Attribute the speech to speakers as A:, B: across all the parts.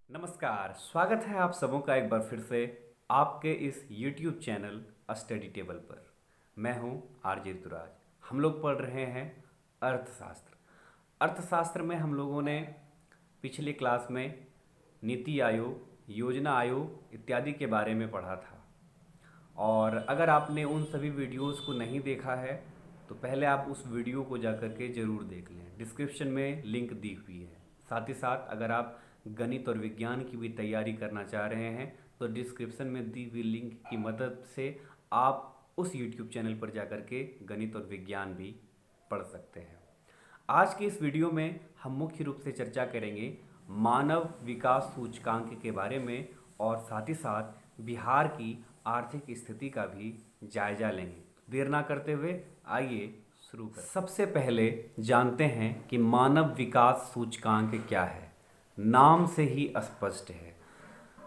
A: नमस्कार, स्वागत है आप सबों का एक बार फिर से आपके इस YouTube चैनल स्टडी टेबल पर। मैं हूं आरजे ऋतुराज। हम लोग पढ़ रहे हैं अर्थशास्त्र। अर्थशास्त्र में हम लोगों ने पिछली क्लास में नीति आयोग, योजना आयोग इत्यादि के बारे में पढ़ा था। और अगर आपने उन सभी वीडियोस को नहीं देखा है तो पहले आप उस वीडियो को जा कर के ज़रूर देख लें। डिस्क्रिप्शन में लिंक दी हुई है। साथ ही साथ अगर आप गणित और विज्ञान की भी तैयारी करना चाह रहे हैं तो डिस्क्रिप्शन में दी हुई लिंक की मदद से आप उस यूट्यूब चैनल पर जा कर के गणित और विज्ञान भी पढ़ सकते हैं। आज के इस वीडियो में हम मुख्य रूप से चर्चा करेंगे मानव विकास सूचकांक के बारे में और साथ ही साथ बिहार की आर्थिक स्थिति का भी जायजा लेंगे। देर ना करते हुए आइए शुरू करें। सबसे पहले जानते हैं कि मानव विकास सूचकांक क्या है। नाम से ही स्पष्ट है।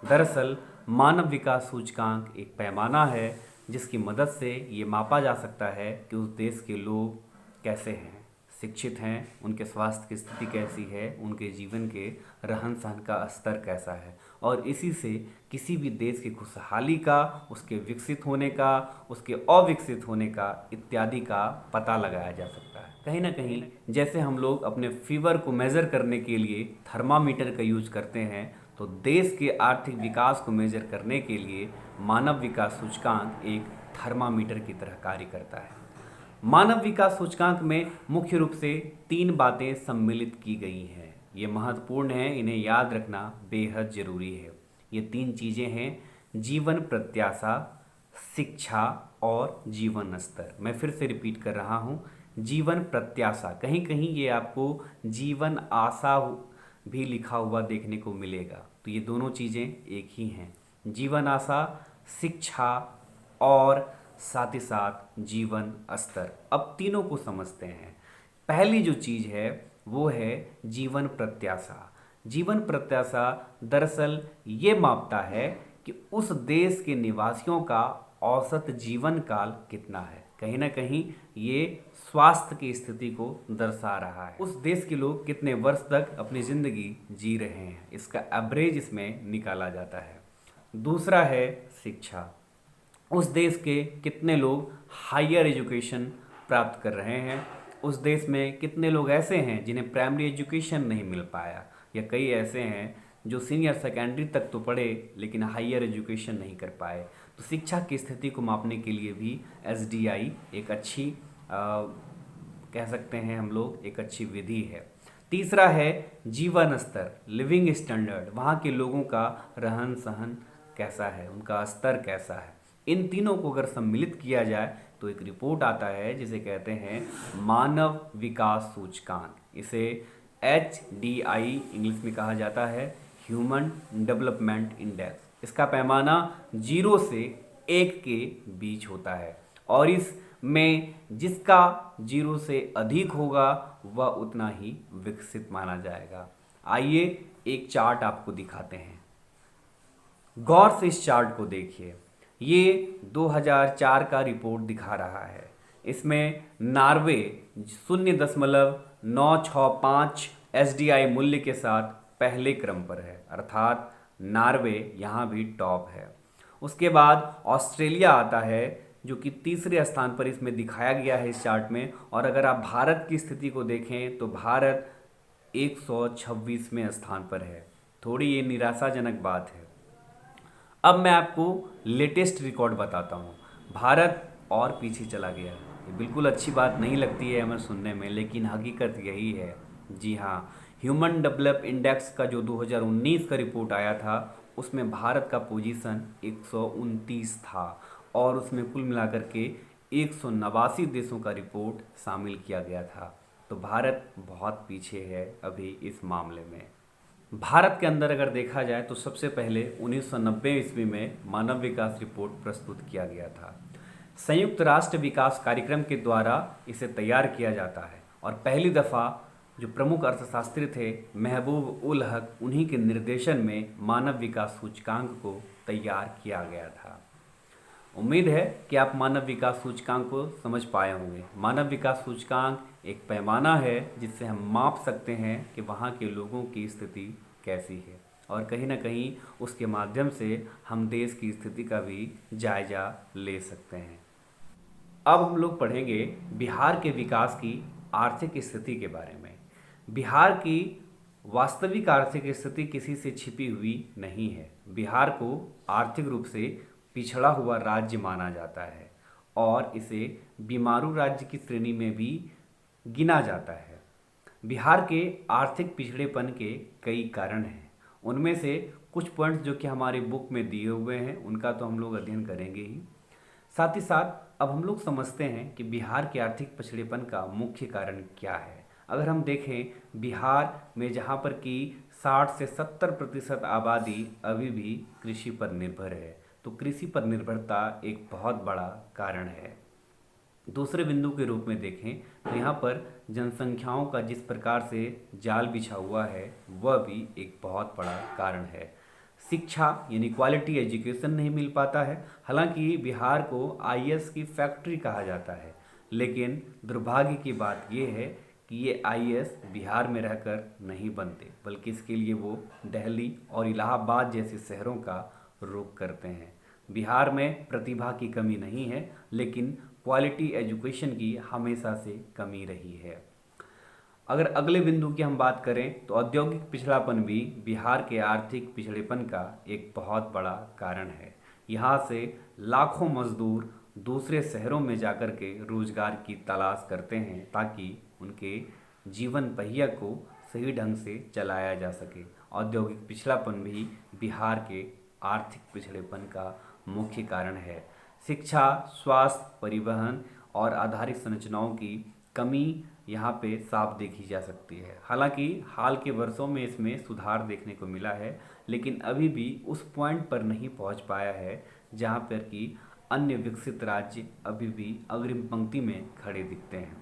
A: दरअसल मानव विकास सूचकांक एक पैमाना है जिसकी मदद से ये मापा जा सकता है कि उस देश के लोग कैसे हैं, शिक्षित हैं, उनके स्वास्थ्य की स्थिति कैसी है, उनके जीवन के रहन सहन का स्तर कैसा है और इसी से किसी भी देश की खुशहाली का, उसके विकसित होने का, उसके अविकसित होने का इत्यादि का पता लगाया जा सकता है। कहीं ना कहीं जैसे हम लोग अपने फीवर को मेज़र करने के लिए थर्मामीटर का यूज करते हैं तो देश के आर्थिक विकास को मेज़र करने के लिए मानव विकास सूचकांक एक थर्मामीटर की तरह कार्य करता है। मानव विकास सूचकांक में मुख्य रूप से 3 बातें सम्मिलित की गई हैं। ये महत्वपूर्ण है, इन्हें याद रखना बेहद जरूरी है। ये 3 चीज़ें हैं: जीवन प्रत्याशा, शिक्षा और जीवन स्तर। मैं फिर से रिपीट कर रहा हूँ, जीवन प्रत्याशा, कहीं कहीं ये आपको जीवन आशा भी लिखा हुआ देखने को मिलेगा, तो ये दोनों चीज़ें एक ही हैं। जीवन आशा, शिक्षा और साथ ही साथ जीवन स्तर। अब तीनों को समझते हैं। पहली जो चीज़ है वो है जीवन प्रत्याशा। जीवन प्रत्याशा दरअसल ये मापता है कि उस देश के निवासियों का औसत जीवन काल कितना है। कहीं ना कहीं ये स्वास्थ्य की स्थिति को दर्शा रहा है। उस देश के लोग कितने वर्ष तक अपनी ज़िंदगी जी रहे हैं, इसका एवरेज इसमें निकाला जाता है। दूसरा है शिक्षा। उस देश के कितने लोग हायर एजुकेशन प्राप्त कर रहे हैं, उस देश में कितने लोग ऐसे हैं जिन्हें प्राइमरी एजुकेशन नहीं मिल पाया, या कई ऐसे हैं जो सीनियर सेकेंडरी तक तो पढ़े लेकिन हायर एजुकेशन नहीं कर पाए। तो शिक्षा की स्थिति को मापने के लिए भी एसडीआई एक अच्छी कह सकते हैं हम लोग एक अच्छी विधि है। तीसरा है जीवन स्तर, लिविंग स्टैंडर्ड। वहाँ के लोगों का रहन सहन कैसा है, उनका स्तर कैसा है। इन तीनों को अगर सम्मिलित किया जाए तो एक रिपोर्ट आता है जिसे कहते हैं मानव विकास सूचकांक। इसे HDI इंग्लिश में कहा जाता है, ह्यूमन डेवलपमेंट इंडेक्स। इसका पैमाना 0 से 1 के बीच होता है और इसमें जिसका 0 से अधिक होगा वह उतना ही विकसित माना जाएगा। आइए एक चार्ट आपको दिखाते हैं, गौर से इस चार्ट को देखिए। ये 2004 का रिपोर्ट दिखा रहा है। इसमें नॉर्वे 0.965 एसडीआई मूल्य के साथ पहले क्रम पर है, अर्थात नॉर्वे यहाँ भी टॉप है। उसके बाद ऑस्ट्रेलिया आता है जो कि तीसरे स्थान पर इसमें दिखाया गया है इस चार्ट में। और अगर आप भारत की स्थिति को देखें तो भारत 126वें स्थान पर है। थोड़ी ये निराशाजनक बात है। अब मैं आपको लेटेस्ट रिकॉर्ड बताता हूँ। भारत और पीछे चला गया। ये बिल्कुल अच्छी बात नहीं लगती है हमें सुनने में, लेकिन हकीकत यही है। जी हाँ, ह्यूमन डेवलप इंडेक्स का जो 2019 का रिपोर्ट आया था उसमें भारत का पोजीशन 129 था और उसमें कुल मिलाकर के 189 देशों का रिपोर्ट शामिल किया गया था। तो भारत बहुत पीछे है अभी इस मामले में। भारत के अंदर अगर देखा जाए तो सबसे पहले 1990 ईस्वी में मानव विकास रिपोर्ट प्रस्तुत किया गया था। संयुक्त राष्ट्र विकास कार्यक्रम के द्वारा इसे तैयार किया जाता है और पहली दफ़ा जो प्रमुख अर्थशास्त्री थे महबूब उल हक, उन्हीं के निर्देशन में मानव विकास सूचकांक को तैयार किया गया था। उम्मीद है कि आप मानव विकास सूचकांक को समझ पाए होंगे। मानव विकास सूचकांक एक पैमाना है जिससे हम माप सकते हैं कि वहाँ के लोगों की स्थिति कैसी है। और कहीं ना कहीं उसके माध्यम से हम देश की स्थिति का भी जायजा ले सकते हैं। अब हम लोग पढ़ेंगे बिहार के विकास की आर्थिक स्थिति के बारे में। बिहार की वास्तविक आर्थिक स्थिति किसी से छिपी हुई नहीं है। बिहार को आर्थिक रूप से पिछड़ा हुआ राज्य माना जाता है और इसे बीमारू राज्य की श्रेणी में भी गिना जाता है। बिहार के आर्थिक पिछड़ेपन के कई कारण हैं। उनमें से कुछ पॉइंट्स जो कि हमारी बुक में दिए हुए हैं उनका तो हम लोग अध्ययन करेंगे ही। साथ ही साथ अब हम लोग समझते हैं कि बिहार के आर्थिक पिछड़ेपन का मुख्य कारण क्या है। अगर हम देखें बिहार में जहाँ पर कि 60 से 70% आबादी अभी भी कृषि पर निर्भर है, तो कृषि पर निर्भरता एक बहुत बड़ा कारण है। दूसरे बिंदु के रूप में देखें तो यहाँ पर जनसंख्याओं का जिस प्रकार से जाल बिछा हुआ है वह भी एक बहुत बड़ा कारण है। शिक्षा यानी क्वालिटी एजुकेशन नहीं मिल पाता है। हालांकि बिहार को आईएएस की फैक्ट्री कहा जाता है, लेकिन दुर्भाग्य की बात यह है कि ये आईएएस बिहार में रहकर नहीं बनते, बल्कि इसके लिए वो दिल्ली और इलाहाबाद जैसे शहरों का रुख करते हैं। बिहार में प्रतिभा की कमी नहीं है, लेकिन क्वालिटी एजुकेशन की हमेशा से कमी रही है। अगर अगले बिंदु की हम बात करें तो औद्योगिक पिछड़ापन भी बिहार के आर्थिक पिछड़ेपन का एक बहुत बड़ा कारण है। यहाँ से लाखों मजदूर दूसरे शहरों में जाकर के रोजगार की तलाश करते हैं ताकि उनके जीवन पहिया को सही ढंग से चलाया जा सके। औद्योगिक पिछड़ापन भी बिहार के आर्थिक पिछड़ेपन का मुख्य कारण है। शिक्षा, स्वास्थ्य, परिवहन और आधारिक संरचनाओं की कमी यहाँ पे साफ देखी जा सकती है। हालांकि हाल के वर्षों में इसमें सुधार देखने को मिला है, लेकिन अभी भी उस पॉइंट पर नहीं पहुँच पाया है जहाँ पर कि अन्य विकसित राज्य अभी भी अग्रिम पंक्ति में खड़े दिखते हैं।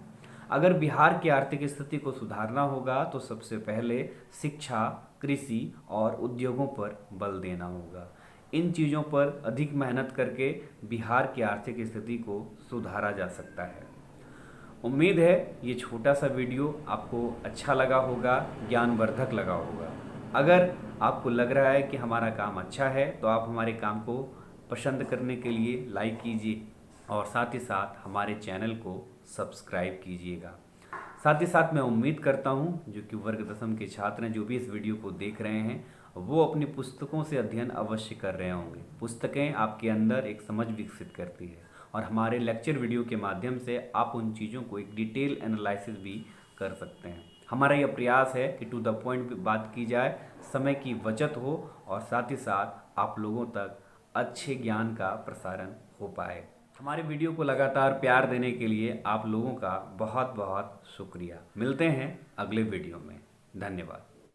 A: अगर बिहार की आर्थिक स्थिति को सुधारना होगा तो सबसे पहले शिक्षा, कृषि और उद्योगों पर बल देना होगा। इन चीज़ों पर अधिक मेहनत करके बिहार की आर्थिक स्थिति को सुधारा जा सकता है। उम्मीद है ये छोटा सा वीडियो आपको अच्छा लगा होगा, ज्ञानवर्धक लगा होगा। अगर आपको लग रहा है कि हमारा काम अच्छा है तो आप हमारे काम को पसंद करने के लिए लाइक कीजिए और साथ ही साथ हमारे चैनल को सब्सक्राइब कीजिएगा। साथ ही साथ मैं उम्मीद करता हूं जो कि वर्ग दसम के छात्र हैं जो भी इस वीडियो को देख रहे हैं वो अपनी पुस्तकों से अध्ययन अवश्य कर रहे होंगे। पुस्तकें आपके अंदर एक समझ विकसित करती है और हमारे लेक्चर वीडियो के माध्यम से आप उन चीज़ों को एक डिटेल एनालिसिस भी कर सकते हैं। हमारा यह प्रयास है कि टू द पॉइंट बात की जाए, समय की बचत हो और साथ ही साथ आप लोगों तक अच्छे ज्ञान का प्रसारण हो पाए। हमारे वीडियो को लगातार प्यार देने के लिए आप लोगों का बहुत बहुत शुक्रिया। मिलते हैं अगले वीडियो में। धन्यवाद।